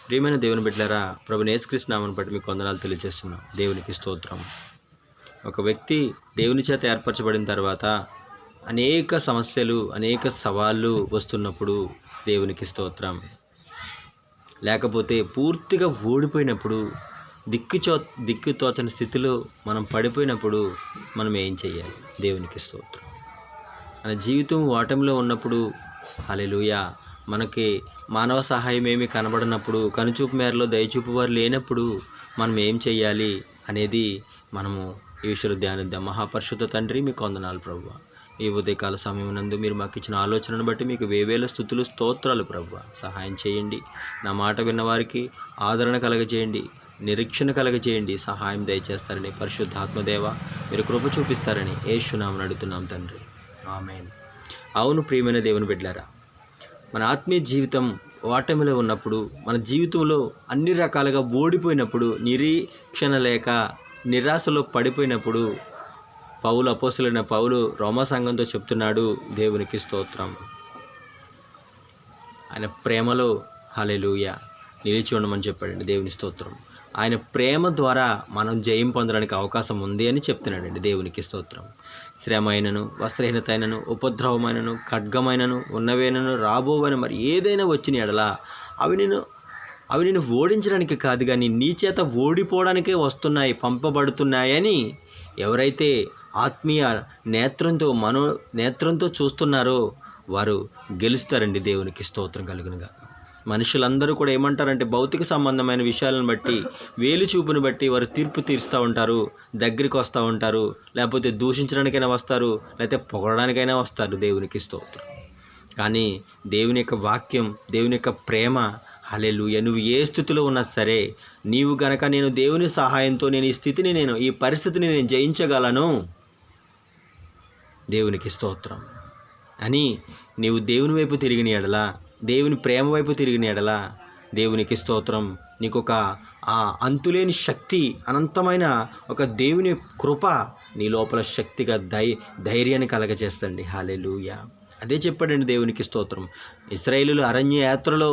ప్రియమైన దేవుని బిడ్డలారా, ప్రభువైన యేసుక్రీస్తు నామమును బట్టి మీకు వందనాలు తెలియజేస్తున్నాం. దేవునికి స్తోత్రం. ఒక వ్యక్తి దేవుని చేత ఏర్పరచబడిన తర్వాత అనేక సమస్యలు, అనేక సవాళ్ళు వస్తున్నప్పుడు దేవునికి స్తోత్రం. లేకపోతే పూర్తిగా ఓడిపోయినప్పుడు, దిక్కుతోచని స్థితిలో మనం పడిపోయినప్పుడు మనం ఏం చేయాలి? దేవునికి స్తోత్రం. మన జీవితం ఓటమిలో ఉన్నప్పుడు, హల్లెలూయా, మనకి మానవ సహాయం ఏమీ కనబడినప్పుడు, కనుచూపు మేరలో దయచూపు వారు లేనప్పుడు మనం ఏం చేయాలి అనేది మనము ఈ విషయంలో ధ్యానిద్దాం. మహాపరిశుద్ధ తండ్రి, మీకు వందనాలు ప్రభువా. ఈ ఉదయకాల సమయం నందు మీరు మాకు ఇచ్చిన ఆలోచనను బట్టి మీకు వేవేల స్తుతులు, స్తోత్రాలు ప్రభువా. సహాయం చేయండి. నా మాట విన్నవారికి ఆదరణ కలగజేయండి, నిరీక్షణ కలగజేయండి, సహాయం దయచేస్తారని పరిశుద్ధాత్మదేవ మీరు కృప చూపిస్తారని యేసు నామమున అడుగుతున్నాం తండ్రి, ఆమేన్. అవును ప్రియమైన దేవుని బిడ్డలారా, మన ఆత్మీయ జీవితం ఓటమిలో ఉన్నప్పుడు, మన జీవితంలో అన్ని రకాలుగా ఓడిపోయినప్పుడు, నిరీక్షణ లేక నిరాశలో పడిపోయినప్పుడు అపోస్తలుడైన పౌలు రోమా సంఘంతో చెప్తున్నాడు, దేవునికి స్తోత్రం. ఆయన ప్రేమలో హల్లెలూయా నిలిచి ఉండమని చెప్పాడండి. దేవుని స్తోత్రం. ఆయన ప్రేమ ద్వారా మనం జయం పొందడానికి అవకాశం ఉంది అని చెప్తున్నాడండి. దేవునికి స్తోత్రం. శ్రమ అయినను, వస్త్రహీనత అయినను, ఉపద్రవమైనను, ఖడ్గమైనను, ఉన్నవేనను, రాబోవైన మరి ఏదైనా వచ్చిన ఎడల అవి నేను ఓడించడానికి కాదు కానీ నీ చేత ఓడిపోవడానికే వస్తున్నాయి, పంపబడుతున్నాయని ఎవరైతే ఆత్మీయ నేత్రంతో చూస్తున్నారో వారు గెలుస్తారండి. దేవునికి స్తోత్రం కలుగునుగా. మనుషులందరూ కూడా ఏమంటారంటే, భౌతిక సంబంధమైన విషయాలను బట్టి, వేలు చూపును బట్టి వారు తీర్పు తీరుస్తూ ఉంటారు, దగ్గరికి వస్తూ ఉంటారు, లేకపోతే దూషించడానికైనా వస్తారు, లేకపోతే పొగడడానికైనా వస్తారు. దేవునికి స్తోత్రం. కానీ దేవుని యొక్క వాక్యం, దేవుని యొక్క ప్రేమ, హల్లెలూయా, నువ్వు ఏ స్థితిలో ఉన్నా సరే, నీవు గనక నేను దేవుని సహాయంతో నేను ఈ స్థితిని, ఈ పరిస్థితిని నేను జయించగలను, దేవునికి స్తోత్రం అని నీవు దేవుని వైపు తిరిగిన ఎడల, దేవుని ప్రేమ వైపు తిరిగిన ఎడల, దేవునికి స్తోత్రం, నీకు ఒక అంతులేని శక్తి, అనంతమైన ఒక దేవుని కృప నీ లోపల శక్తిగా ధైర్యాన్ని కలగజేస్తండి. హల్లెలూయా. అదే చెప్పాడండి. దేవునికి స్తోత్రం. ఇశ్రాయేలీయులు అరణ్య యాత్రలో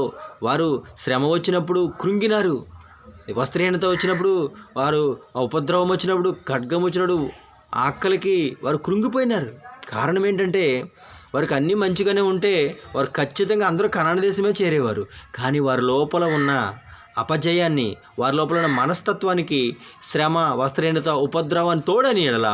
వారు శ్రమ వచ్చినప్పుడు కృంగినారు, వస్త్రహీనత వచ్చినప్పుడు, వారు ఉపద్రవం వచ్చినప్పుడు, ఖడ్గం వచ్చినప్పుడు ఆకలికి వారు కృంగిపోయినారు. కారణం ఏంటంటే, వారికి అన్నీ మంచిగానే ఉంటే వారు ఖచ్చితంగా అందరూ కనాను దేశమే చేరేవారు. కానీ వారి లోపల ఉన్న అపజయాన్ని, వారి లోపల ఉన్న మనస్తత్వానికి, శ్రమ, వస్త్రహీనత, ఉపద్రవాన్ని తోడని ఎడల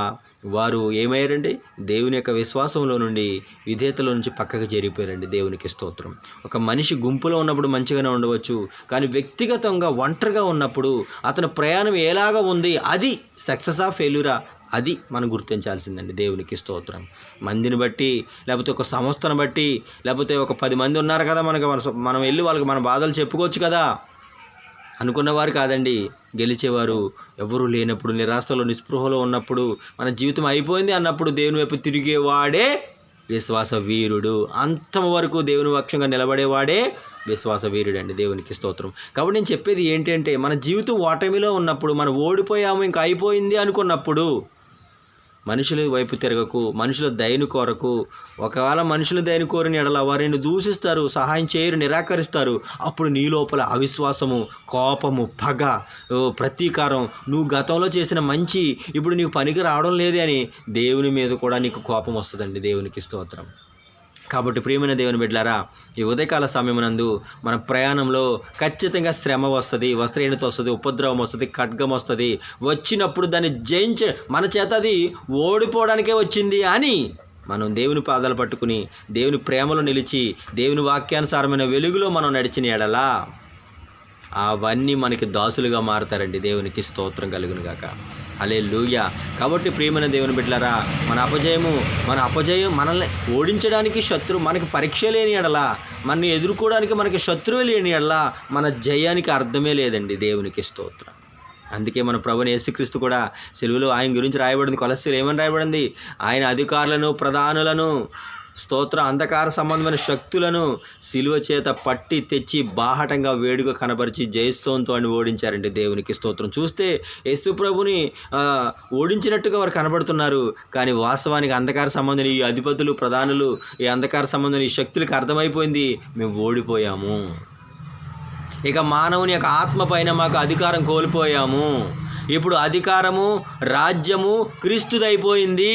వారు ఏమయ్యారండి? దేవుని యొక్క విశ్వాసంలో నుండి, విధేయతలో నుంచి పక్కకు చేరిపోయారండి. దేవునికి స్తోత్రం. ఒక మనిషి గుంపులో ఉన్నప్పుడు మంచిగానే ఉండవచ్చు, కానీ వ్యక్తిగతంగా ఒంటరిగా ఉన్నప్పుడు అతని ప్రయాణం ఎలాగా ఉంది, అది సక్సెసా ఫెయిల్యూరా, అది మనం గుర్తించాల్సిందండి. దేవునికి స్తోత్రం. మందిని బట్టి, లేకపోతే ఒక సంస్థను బట్టి, లేకపోతే ఒక 10 మంది ఉన్నారు కదా మనం వెళ్ళి వాళ్ళకి మన బాధలు చెప్పుకోవచ్చు కదా అనుకున్నవారు కాదండి. గెలిచేవారు ఎవరూ లేనప్పుడు, నిరాశలో, నిస్పృహలో ఉన్నప్పుడు, మన జీవితం అయిపోయింది అన్నప్పుడు దేవుని వైపు తిరిగేవాడే విశ్వాస వీరుడు. అంతం వరకు దేవుని పక్షంగా నిలబడేవాడే విశ్వాస వీరుడు అండి. దేవునికి స్తోత్రం. కాబట్టి నేను చెప్పేది ఏంటంటే, మన జీవితం ఓటమిలో ఉన్నప్పుడు, మనం ఓడిపోయాము, ఇంకా అయిపోయింది అనుకున్నప్పుడు మనుషుల వైపు తిరగకు, మనుషుల దయను కోరకు. ఒకవేళ మనుషుల దయను కోరిన ఎడల వారిని దూషిస్తారు, సహాయం చేయరు, నిరాకరిస్తారు. అప్పుడు నీ లోపల అవిశ్వాసము, కోపము, పగ, ప్రతీకారం, నువ్వు గతంలో చేసిన మంచి ఇప్పుడు నీకు పనికి రావడం లేదే అని దేవుని మీద కూడా నీకు కోపం వస్తుందండి. దేవునికి స్తోత్రం. కాబట్టి ప్రియమైన దేవుని బిడ్డలారా, ఈ ఉదయకాల సమయమునందు మన ప్రయాణంలో ఖచ్చితంగా శ్రమ వస్తుంది, వస్త్రహీనత వస్తుంది, ఉపద్రవం వస్తుంది, ఖడ్గం వస్తుంది. వచ్చినప్పుడు దాన్ని మన చేత అది ఓడిపోవడానికే వచ్చింది అని మనం దేవుని పాదాలు పట్టుకుని, దేవుని ప్రేమలో నిలిచి, దేవుని వాక్యానుసారమైన వెలుగులో మనం నడిచిన ఎడలా అవన్నీ మనకి దాసులుగా మారతారండి. దేవునికి స్తోత్రం కలుగును గాక. హల్లెలూయా. కాబట్టి ప్రియమైన దేవుని బిడ్డలారా, మన అపజయం మనల్ని ఓడించడానికి మనకి పరీక్ష లేని ఎడల, మనని ఎదుర్కోవడానికి మనకి శత్రువు లేని ఎడల మన జయానికి అర్థమే లేదండి. దేవునికి స్తోత్రం. అందుకే మన ప్రభువైన యేసుక్రీస్తు కూడా సిలువలో ఆయన గురించి రాయబడింది. కొలస్సీలో ఏమని రాయబడింది? ఆయన అధికారులను, ప్రధానులను, అంధకార సంబంధమైన శక్తులను సిలువ చేత పట్టి తెచ్చి బాహటంగా వేడుక కనబరిచి జయస్తోంతో అని ఓడించారండి. దేవునికి స్తోత్రం. చూస్తే యేసు ప్రభుని ఓడించినట్టుగా వారు కనబడుతున్నారు, కానీ వాస్తవానికి అంధకార సంబంధం ఈ అధిపతులు, ప్రధానులు, ఈ అంధకార సంబంధం ఈ శక్తులకు అర్థమైపోయింది, మేము ఓడిపోయాము. ఇక మానవుని యొక్క ఆత్మ పైన మాకు అధికారం కోల్పోయాము. ఇప్పుడు అధికారము, రాజ్యము క్రీస్తుదైపోయింది.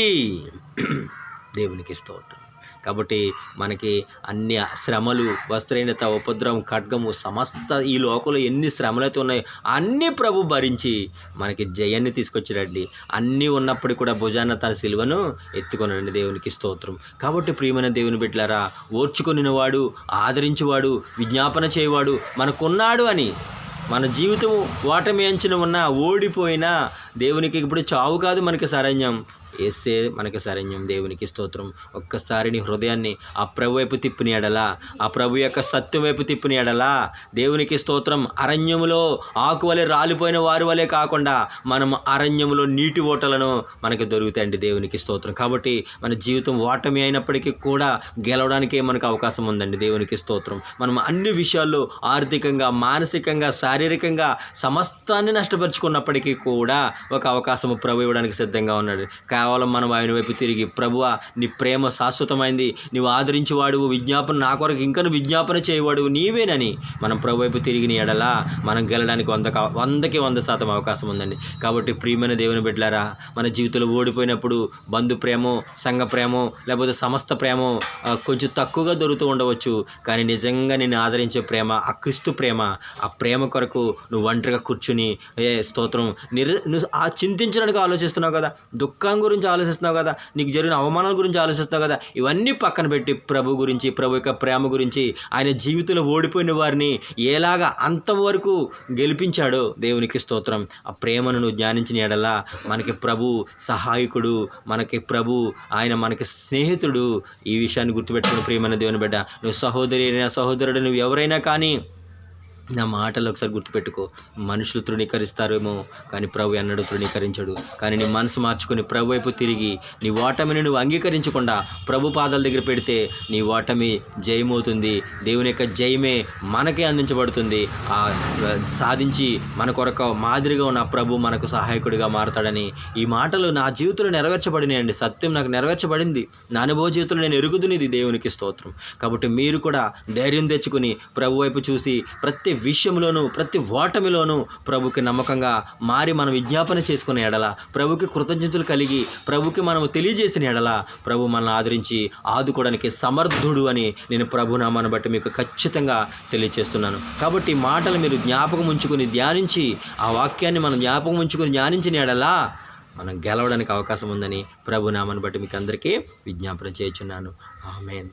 దేవునికి స్తోత్రం. కాబట్టి మనకి అన్ని శ్రమలు, వస్త్రహీనత, ఉపద్రవం, ఖడ్గము, సమస్త ఈ లోకంలో ఎన్ని శ్రమలైతే ఉన్నాయో అన్నీ ప్రభు భరించి మనకి జయాన్ని తీసుకొచ్చాడండి. అన్నీ ఉన్నప్పుడు కూడా భుజాన తన సిలువను ఎత్తుకొనండి. దేవునికి స్తోత్రం. కాబట్టి ప్రియమైన దేవుని బిడ్డలారా, ఓర్చుకొనినవాడు, ఆదరించేవాడు, విజ్ఞాపన చేయవాడు మనకున్నాడు అని, మన జీవితం ఓటమి అంచున ఉన్న ఓడిపోయినా దేవునికి ఇప్పుడు చావు కాదు మనకి శరణ్యం, యేసే మనకి శరణ్యం. దేవునికి స్తోత్రం. ఒక్కసారి నీ హృదయాన్ని ఆ ప్రభు వైపు తిప్పిన ఎడలా, ఆ ప్రభు యొక్క సత్యం వైపు తిప్పిన ఎడలా, దేవునికి స్తోత్రం. అరణ్యములో ఆకు వలె రాలిపోయిన వారి వలె కాకుండా మనం అరణ్యములో నీటి ఓటలను మనకు దొరుకుతాయండి. దేవునికి స్తోత్రం. కాబట్టి మన జీవితం ఓటమి అయినప్పటికీ కూడా గెలవడానికే మనకు అవకాశం ఉందండి. దేవునికి స్తోత్రం. మనం అన్ని విషయాల్లో ఆర్థికంగా, మానసికంగా, శారీరకంగా సమస్తాన్ని నష్టపరుచుకున్నప్పటికీ కూడా ఒక అవకాశము ప్రభు ఇవ్వడానికి సిద్ధంగా ఉన్నాడు. కేవలం మనం ఆయన వైపు తిరిగి, ప్రభువా నీ ప్రేమ శాశ్వతమైంది, నువ్వు ఆదరించేవాడువు, విజ్ఞాపన నా కొరకు ఇంకా విజ్ఞాపన చేయవాడువు నీవేనని మనం ప్రభు వైపు తిరిగిన ఎడలా మనం గెలడానికి 100% అవకాశం ఉందండి. కాబట్టి ప్రియమైన దేవుని బిడ్డలారా, మన జీవితంలో ఓడిపోయినప్పుడు బంధు ప్రేమో, సంఘ ప్రేమో, లేకపోతే సమస్త ప్రేమో కొంచెం తక్కువగా దొరుకుతూ ఉండవచ్చు. కానీ నిజంగా నిన్ను ఆదరించే ప్రేమ, ఆ క్రీస్తు ప్రేమ, ఆ ప్రేమ కొరకు నువ్వు ఒంటరిగా కూర్చుని స్తోత్రం నువ్వు చింతించడానికి ఆలోచిస్తున్నావు కదా, దుఃఖం గురించి ఆలోచిస్తున్నావు కదా, నీకు జరిగిన అవమానాల గురించి ఆలోచిస్తున్నావు కదా, ఇవన్నీ పక్కన పెట్టి ప్రభు గురించి, ప్రభు యొక్క ప్రేమ గురించి, ఆయన జీవితంలో ఓడిపోయిన వారిని ఎలాగా అంతవరకు గెలిపించాడో దేవునికి స్తోత్రం. ఆ ప్రేమను నువ్వు ధ్యానించిన ఎడలా మనకి ప్రభు సహాయకుడు, మనకి ప్రభు ఆయన మనకి స్నేహితుడు. ఈ విషయాన్ని గుర్తుపెట్టుకుని ప్రియమైన దేవుని బిడ్డ, నువ్వు సహోదరి అయినా సహోదరుడు నువ్వు ఎవరైనా కానీ నా మాటలు ఒకసారి గుర్తుపెట్టుకో. మనుషులు తృణీకరిస్తారేమో కానీ ప్రభు ఎన్నడూ తృణీకరించడు. కానీ నీ మనసు మార్చుకొని ప్రభు వైపు తిరిగి నీ ఓటమిని నువ్వు అంగీకరించకుండా ప్రభు పాదాల దగ్గర పెడితే నీ ఓటమి జయమవుతుంది. దేవుని యొక్క జయమే మనకే అందించబడుతుంది. ఆ సాధించి మన కొరకు మాదిరిగా ఉన్న ప్రభు మనకు సహాయకుడిగా మారతాడని ఈ మాటలు నా జీవితంలో నెరవేర్చబడినాయండి. సత్యం నాకు నెరవేర్చబడింది. నా అనుభవ జీవితంలో నేను ఎరుగుతున్నది. దేవునికి స్తోత్రం. కాబట్టి మీరు కూడా ధైర్యం తెచ్చుకుని ప్రభు వైపు చూసి ప్రతి విషయంలోనూ, ప్రతి ఓటమిలోనూ ప్రభుకి నమ్మకంగా మారి మనం విజ్ఞాపన చేసుకునే ఎడల, ప్రభుకి కృతజ్ఞతలు కలిగి ప్రభుకి మనము తెలియజేసిన ఎడల ప్రభు మనల్ని ఆదరించి ఆదుకోవడానికి సమర్థుడు అని నేను ప్రభు నామాన్ని బట్టి మీకు ఖచ్చితంగా తెలియజేస్తున్నాను. కాబట్టి మాటలు మీరు జ్ఞాపకం ఉంచుకొని ధ్యానించి, ఆ వాక్యాన్ని మనం జ్ఞాపకం ఉంచుకొని ధ్యానించిన ఎడల మనం గెలవడానికి అవకాశం ఉందని ప్రభు నామాన్ని బట్టి మీకు అందరికీ విజ్ఞాపన చేయుచున్నాను. ఆమేన్.